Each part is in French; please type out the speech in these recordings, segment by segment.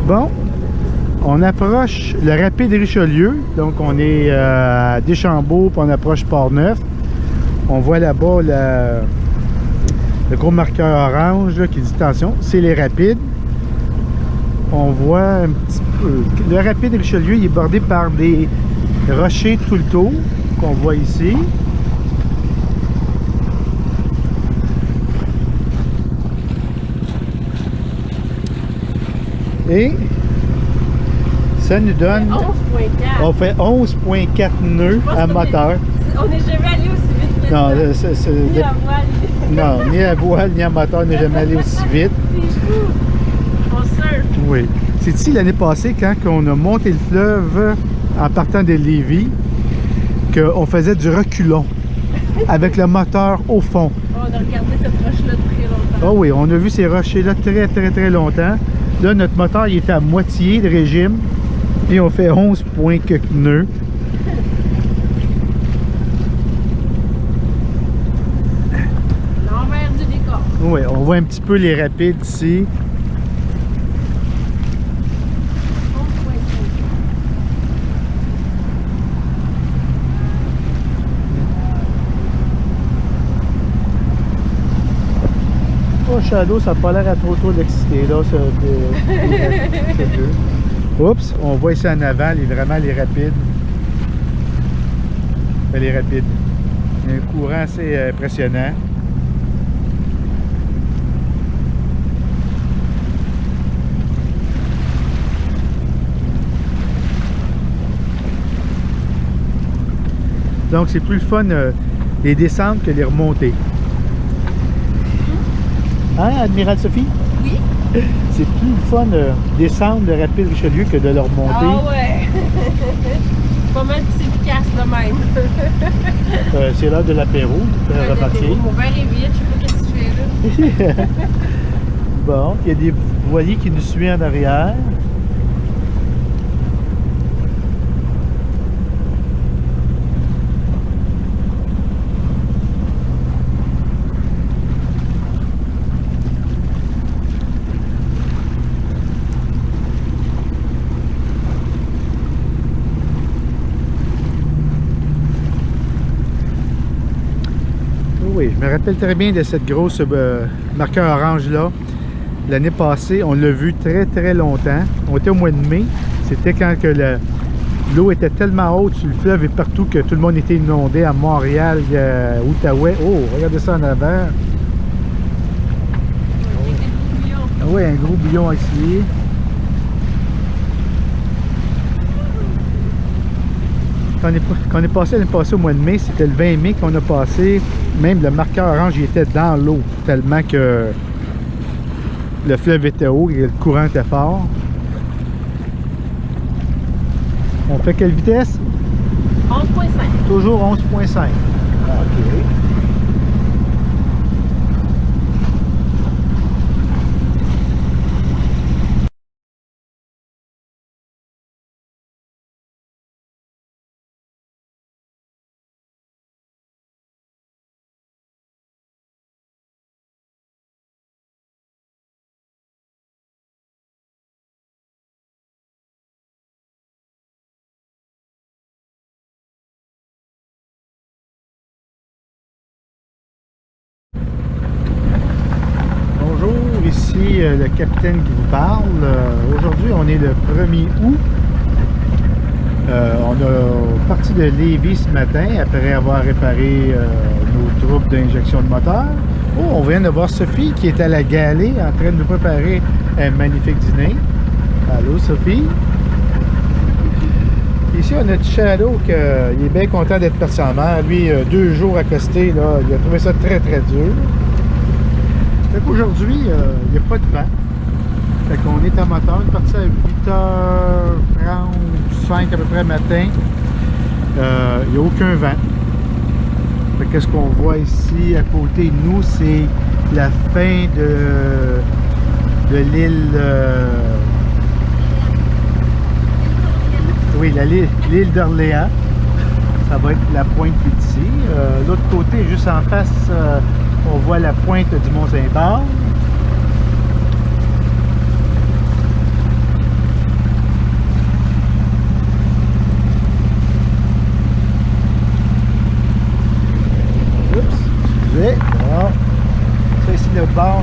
Bon, on approche le rapide Richelieu. Donc, on est à Deschambault, puis on approche Port-Neuf. On voit là-bas le gros marqueur orange là, qui dit attention, c'est les rapides. On voit un petit peu. Le rapide Richelieu, il est bordé par des rochers tout le tour, qu'on voit ici. Et ça nous donne... 11.4. On fait 11.4 nœuds à moteur. On n'est jamais allé aussi vite. Non, Ni à voile. non, ni à voile, ni à moteur, on n'est jamais allé aussi vite. C'est fou. On surfe. Oui. C'est ici l'année passée, quand on a monté le fleuve en partant de Lévis, qu'on faisait du reculon avec le moteur au fond. On a regardé cette roche-là très longtemps. Ah oui, on a vu ces rochers-là très longtemps. Là, notre moteur il est à moitié de régime. Et on fait 11 points quelques nœuds. L'envers du décor. Oui, on voit un petit peu les rapides ici. 11.5. Oh, Shadow, ça n'a pas l'air à trop d'exciter là, ce bleu. Oups, on voit ici en avant vraiment les rapides. Les rapides. Il y a un courant assez impressionnant. Donc c'est plus le fun les descentes que les remontées. Hein, Admiral Sophie? Oui. C'est plus le fun descendre le rapide Richelieu que de le remonter. Ah ouais. Pas mal plus efficace de même. C'est l'heure de l'apéro, tu peux remarquer. Mon verre est vide, je sais pas qu'est-ce que tu fais là. Bon, il y a des voiliers qui nous suivent en arrière. Oui, je me rappelle très bien de cette grosse marqueur orange là. L'année passée, on l'a vu très longtemps. On était au mois de mai. C'était quand que l'eau était tellement haute sur le fleuve et partout que tout le monde était inondé à Montréal, Outaouais. Oh, regardez ça en avant. Ah oui, un gros bouillon ici. Quand on est passé l'année passée au mois de mai, c'était le 20 mai qu'on a passé. Même le marqueur orange, il était dans l'eau, tellement que le fleuve était haut et le courant était fort. On fait quelle vitesse? 11.5. Toujours 11.5. OK. Ici le capitaine qui vous parle. Aujourd'hui, on est le 1er août. On a parti de Lévis ce matin après avoir réparé nos troupes d'injection de moteur. Oh, on vient de voir Sophie qui est à la galée en train de nous préparer un magnifique dîner. Allô Sophie. Ici, on a du Shadow qui est bien content d'être parti en mer. Lui, 2 jours accosté, là, il a trouvé ça très dur. Fait qu'aujourd'hui, il n'y a pas de vent. Fait qu'on est à moteur, on est parti à 8h35 à peu près matin. Il n'y a aucun vent. Fait qu'est-ce qu'on voit ici à côté de nous, c'est la fin de l'île... oui, l'île d'Orléans. Ça va être la pointe qui est ici. L'autre côté, juste en face, on voit la pointe du Mont-Saint-Anne.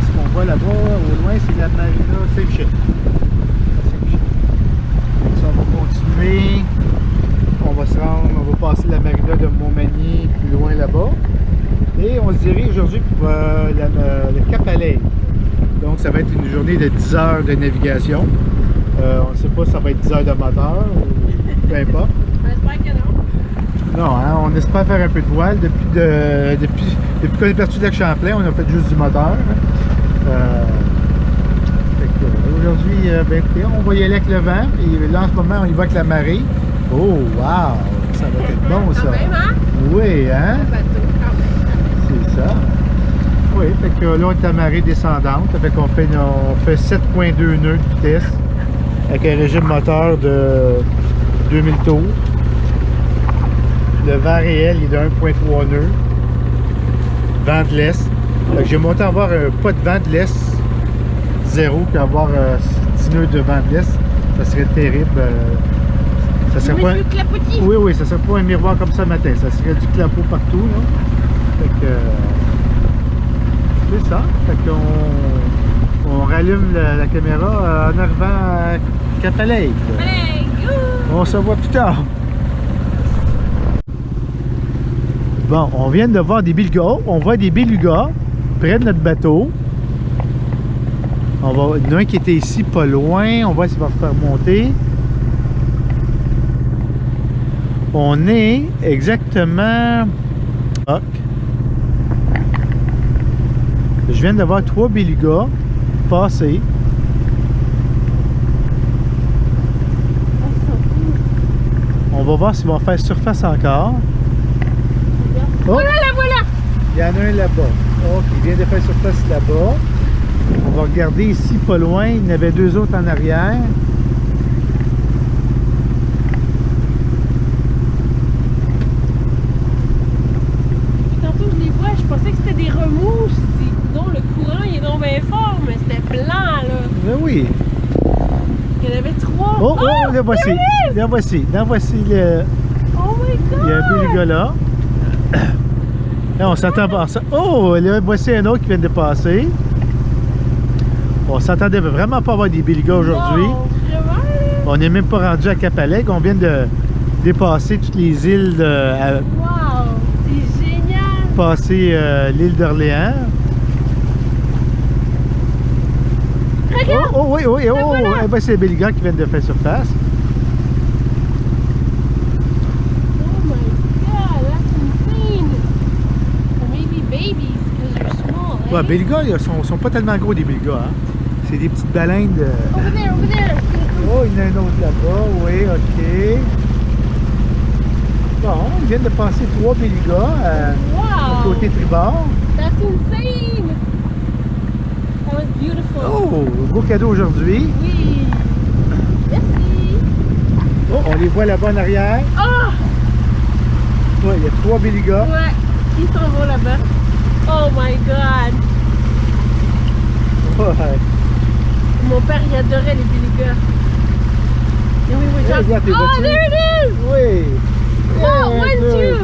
ce qu'on voit là-bas, au loin, c'est la marina Saint-Michel. Ça, on va continuer. On va se rendre, on va passer la marina de Montmagny plus loin là-bas. Et on se dirige aujourd'hui pour le Cap Alais. Donc ça va être une journée de 10 heures de navigation. On ne sait pas si ça va être 10 heures de moteur ou peu importe. J'espère que non. Non, hein, on espère faire un peu de voile. Depuis qu'on est parti du lac Champlain, on a fait juste du moteur. Aujourd'hui, ben, on va y aller avec le vent. Et là, en ce moment, on y va avec la marée. Oh, wow! Ça va être bon, ça. Quand même, hein? Oui, hein? Le bateau, quand même. C'est ça. Oui, fait que là, on est à marée descendante. Fait qu'on fait 7,2 nœuds de vitesse avec un régime moteur de 2000 tours. Le vent réel est de 1,3 nœuds. Vent de l'est. Fait que j'ai monté à avoir pas de vent de l'est 0 puis avoir 10 nœuds de vent de l'est. Ça serait terrible. Ça serait pas... Oui, oui, ça serait pas un miroir comme ça le matin. Ça serait du clapot partout. Là. Fait que... c'est ça. Fait qu'on rallume la caméra en arrivant à Cap Alais. Allez, go! On se voit plus tard. Bon, on vient de voir des belugas. On voit des belugas près de notre bateau. Il y en a un qui était ici pas loin. On voit s'il va faire monter. On est exactement... Je viens de voir 3 belugas passer. On va voir s'ils vont faire surface encore. Oh! Voilà, la voilà! Il y en a un là-bas. Ok, il vient de faire surface là-bas. On va regarder ici pas loin. Il y en avait 2 autres en arrière. Tantôt, je les vois, je pensais que c'était des remous. Je dis, non, le courant, il est donc bien fort, mais c'était blanc, là. Ben oui. Il y en avait 3. Oh, oh, là voici. Là voici. Là voici le... Oh my God! Il y a un beluga là. Là, on s'entend pas ça. Oh, là, voici un autre qui vient de passer. On s'attendait vraiment pas à avoir des belugas aujourd'hui. Non, vraiment, là? On n'est même pas rendu à Cap Alais. On vient de dépasser toutes les îles, Wow! C'est génial! passer l'île d'Orléans. Regarde! Oh, oui, oui, oh, voilà. eh ben, c'est les belugas qui viennent de faire surface. Oh my God, that's insane! Or maybe babies, because they're small, Ouais, eh? belugas, ils sont pas tellement gros des belugas. Hein? C'est des petites baleines de... Over there, over there! Oh, il y en a un autre là-bas. Oui, ok. Bon, ils viennent de passer 3 belugas Wow! côté tribord. That's insane! That was beautiful! Oh, beau cadeau aujourd'hui. Oui! Merci! Oh, on les voit là-bas en arrière. Ah! Ouais, il y a 3 belugas. Ouais! Ils s'en vont là-bas. Oh my God! Ouais. Mon père, il adorait les belugas. And we were Hey, just... regarde, t'es Oh, battu? there it is! Oui. Oh, Yeah, 1, good.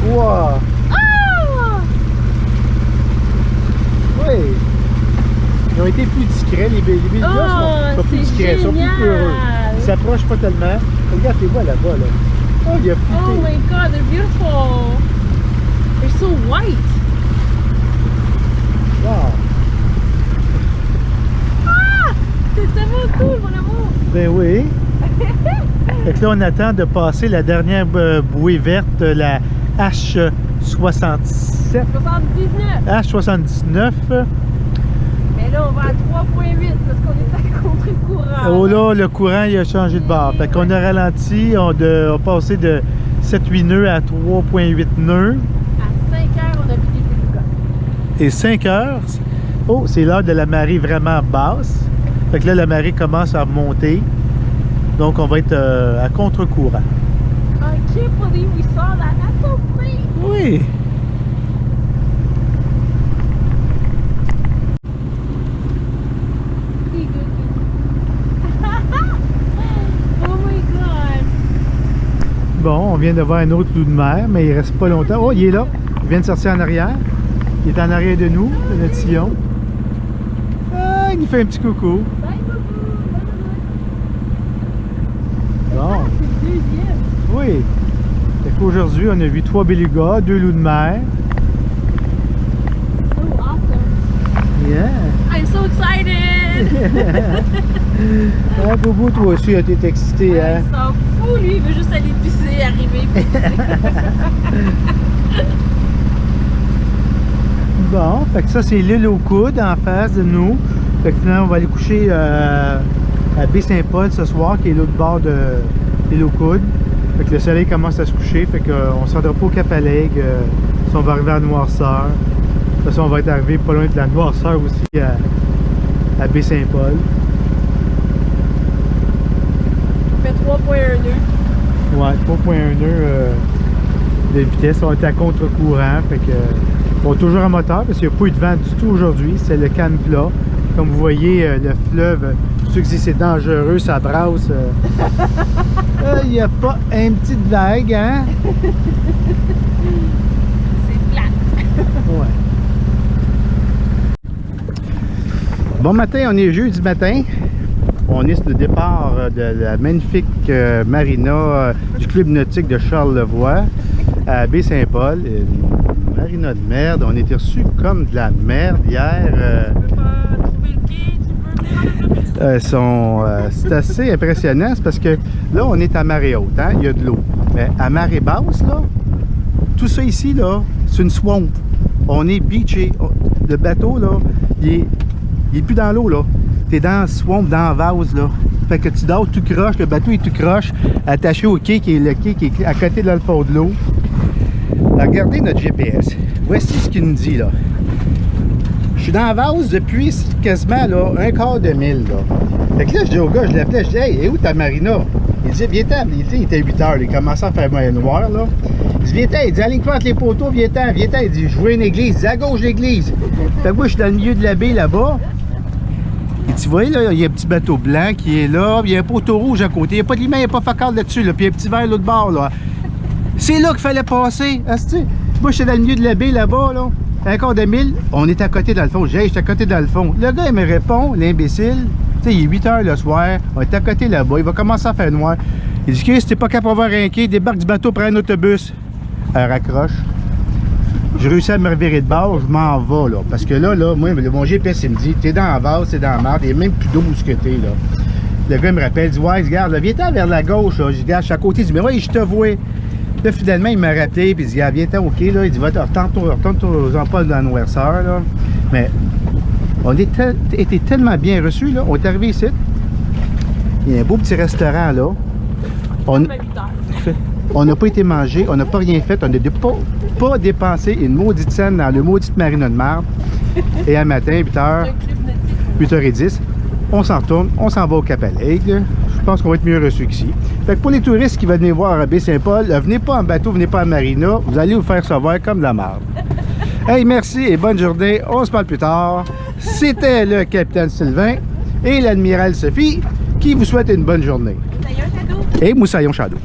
2! Wow. Oh! Oui. Ils ont été plus discrets, les belugas sont plus c'est discrets, ils sont plus génial. heureux. Ils s'approchent pas tellement. Regarde, les vois là-bas, là. Oh, il y a Oh flippé. my God, they're beautiful! They're so white! Wow. Ah! C'est tellement cool, mon amour! Ben oui. Fait que là, on attend de passer la dernière bouée verte, la H67. 79! H79. Mais là, on va à 3.8 parce qu'on est à contre-courant. Oh là, le courant, il a changé de bord. Fait qu'on a ralenti, on a passé de 7-8 nœuds à 3.8 nœuds. À 5 heures, on a vu des belugas. Et 5 heures, oh, c'est l'heure de la marée vraiment basse. Fait que là, la marée commence à monter. Donc, on va être à contre-courant. I can't believe we saw that. That's so great! Oui. Oh my God! Bon, on vient de voir un autre loup de mer, mais il reste pas longtemps. Oh, il est là. Il vient de sortir en arrière. Il est en arrière de nous, de notre sillon. Ah, il nous fait un petit coucou. Bye, coucou. Bon. C'est le deuxième. Oui. Fait qu'aujourd'hui, on a vu 3 belugas, 2 loups de mer. So awesome. Yeah. I'm so excited. Ah, Bobo, toi aussi, t'es excité, hein? Il s'en fout, lui, il veut juste aller pisser, arriver. Bon, fait que ça, c'est l'île aux coudes en face de nous. Fait que finalement, on va aller coucher à Baie-Saint-Paul ce soir, qui est l'autre bord de l'île aux coudes. Fait que le soleil commence à se coucher, fait qu'on ne se rendra pas au Cap-à-Lègue si on va arriver à Noirceur. De toute façon, on va être arrivé pas loin de la Noirceur aussi à Baie-Saint-Paul. On fait 3.1 nœuds. Ouais, 3.1 nœuds de vitesse. On est à contre-courant, fait que bon, toujours en moteur parce qu'il n'y a pas eu de vent du tout aujourd'hui. C'est le calme plat. Comme vous voyez, le fleuve, pour ceux qui disent c'est dangereux, ça brasse. Il n'y a pas une petite vague, hein? C'est plate. Ouais. Bon matin, on est jeudi matin. On est sur le départ de la magnifique marina du club nautique de Charlevoix à Baie-Saint-Paul. Une marina de merde. On était reçus comme de la merde hier. Tu peux pas trouver le quai, tu peux venir. C'est assez impressionnant, c'est parce que là, on est à marée haute, hein? Il y a de l'eau. Mais à marée basse, là, tout ça ici, là, c'est une swamp. On est beaché. Le bateau, là, il est plus dans l'eau, là. T'es dans le swamp, dans la vase, là. Fait que tu dors tout croche, le bateau est tout croche, attaché au quai, qui est le quai qui est à côté de le fond de l'eau. Regardez notre GPS. Voici ce qu'il nous dit, là. Je suis dans la vase depuis quasiment, là, un quart de mille, là. Fait que là, je dis au gars, je l'appelais, je dis, hey, où ta marina? Il dit, viens-t'en, il était 8 heures, il commençait à faire moyen noir, là. Il dit, viens-t'en, il dit, allez, entre les poteaux, viens-t'en, viens-t'en. Il dit, je vois une église, il dit, à gauche l'église. Fait que moi, je suis dans le milieu de la baie, là-bas. Et tu vois, là, il y a un petit bateau blanc qui est là, il y a un poteau rouge à côté, il n'y a pas de lumière, il n'y a pas de focal là-dessus, là, puis il y a un petit verre l'autre bord, là. C'est là qu'il fallait passer, asti. Moi, j'étais dans le milieu de la baie, là-bas, là, un quart de mille, on est à côté dans le fond. J'ai, j'étais à côté dans le fond. Le gars, il me répond, l'imbécile, tu sais, il est 8 heures le soir, on est à côté là-bas, il va commencer à faire noir. Il dit, Chris, si t'es pas capable de voir un quai, débarque du bateau, prends un autobus. Elle raccroche. Je réussis à me revirer de bord, je m'en vais, là. Parce que là, moi, mon GPS, il me dit, t'es dans la vase, t'es dans la merde, il n'y a même plus d'eau où ce que t'es, là. Le gars me rappelle, il dit, ouais, regarde, viens-t'en vers la gauche, là. Je dis, regarde, je suis à côté, il dit, mais ouais, je te vois. Là, finalement, il m'a rappelé, puis il dit, ah, viens-t'en, ok, là. Il dit, retourne-toi dans la Noirceur, là. Mais on était tellement bien reçus, là. On est arrivé ici. Il y a un beau petit restaurant, là. On n'a pas été mangé, on n'a pas rien fait, on n'a pas dépensé une maudite scène dans le maudite marina de marde. Et à matin, 8h10, on s'en retourne, on s'en va au Cap-à-Lègue. Je pense qu'on va être mieux reçus qu'ici. Fait que pour les touristes qui veulent venir voir à Baie-Saint-Paul, venez pas en bateau, venez pas en marina, vous allez vous faire savoir comme de la marde. Hey, merci et bonne journée, on se parle plus tard. C'était le capitaine Sylvain et l'admirale Sophie qui vous souhaitent une bonne journée. Moussaillon Shadow. Et Moussaillon Shadow.